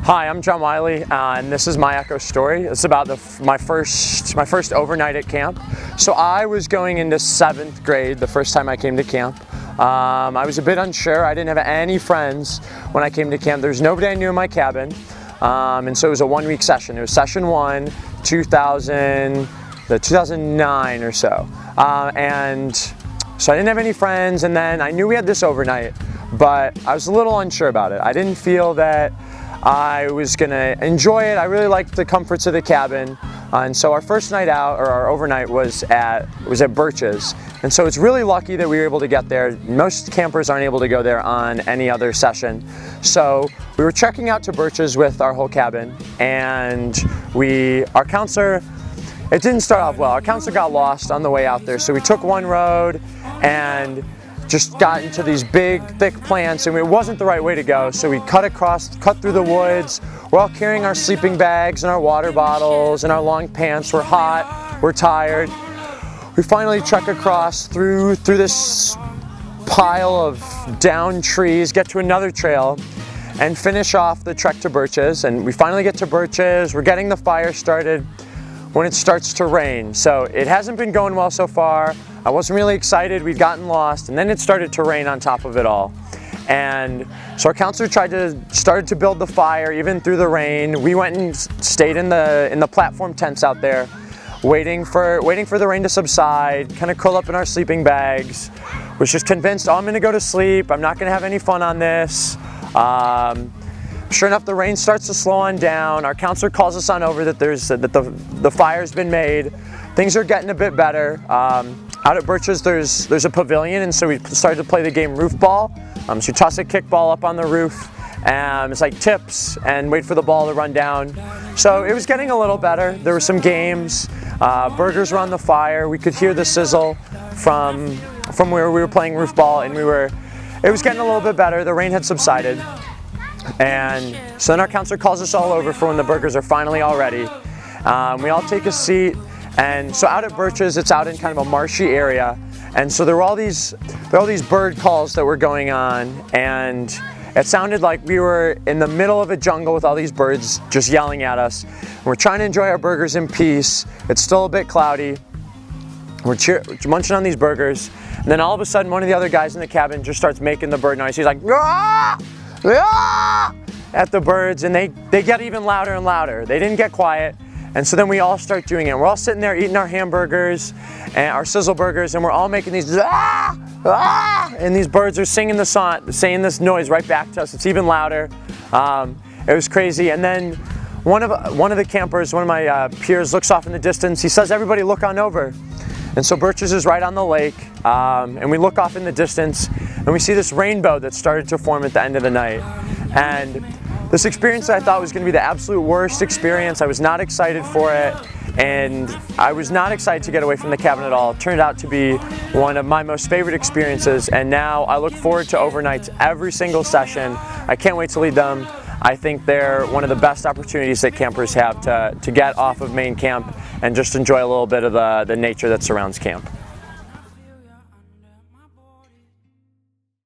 Hi, I'm John Wiley, and this is my Echo story. It's about my first overnight at camp. So I was going into 7th grade the first time I came to camp. I was a bit unsure. I didn't have any friends when I came to camp. There was nobody I knew in my cabin, and so it was a one-week session. It was session 1, 2009 or so, and so I didn't have any friends. And then I knew we had this overnight, but I was a little unsure about it. I didn't feel that I was gonna enjoy it. I really liked the comforts of the cabin, and so our first night out, or our overnight, was at Birch's. And so it's really lucky that we were able to get there. Most campers aren't able to go there on any other session. So we were checking out to Birch's with our whole cabin, and our counselor, it didn't start off well. Our counselor got lost on the way out there, so we took one road and just got into these big, thick plants, and it wasn't the right way to go. So we cut through the woods. We're all carrying our sleeping bags and our water bottles and our long pants. We're hot, we're tired. We finally trek across through this pile of downed trees, get to another trail, and finish off the trek to Birch's. And we finally get to Birch's. We're getting the fire started when it starts to rain. So it hasn't been going well so far. I wasn't really excited. We'd gotten lost, and then it started to rain on top of it all. And so our counselor started to build the fire even through the rain. We went and stayed in the platform tents out there, waiting for the rain to subside, kind of curl up in our sleeping bags. Was just convinced, oh, I'm gonna go to sleep. I'm not gonna have any fun on this. Sure enough, the rain starts to slow on down. Our counselor calls us on over that the fire's been made. Things are getting a bit better. Out at Birch's, there's a pavilion, and so we started to play the game roof ball. So you toss a kickball up on the roof, and it's like tips, and wait for the ball to run down. So it was getting a little better. There were some games. Burgers were on the fire. We could hear the sizzle from where we were playing roof ball, and it was getting a little bit better. The rain had subsided. And so then our counselor calls us all over for when the burgers are finally all ready. We all take a seat, and so out at Birch's, it's out in kind of a marshy area, and so there were all these bird calls that were going on, and it sounded like we were in the middle of a jungle with all these birds just yelling at us. And we're trying to enjoy our burgers in peace. It's still a bit cloudy. We're munching on these burgers, and then all of a sudden, one of the other guys in the cabin just starts making the bird noise. He's like, "Ah! Ah!" at the birds, and they get even louder and louder. They didn't get quiet, and so then we all start doing it. We're all sitting there eating our hamburgers and our sizzle burgers, and we're all making these ah, ah, and these birds are singing the song, saying this noise right back to us. It's even louder. It was crazy. And then one of the campers, one of my peers, looks off in the distance. He says, "Everybody, look on over." And so Birch's is right on the lake, and we look off in the distance, and we see this rainbow that started to form at the end of the night. And this experience that I thought was going to be the absolute worst experience, I was not excited for it, and I was not excited to get away from the cabin at all. It turned out to be one of my most favorite experiences, and now I look forward to overnights every single session. I can't wait to lead them. I think they're one of the best opportunities that campers have to get off of main camp and just enjoy a little bit of the nature that surrounds camp.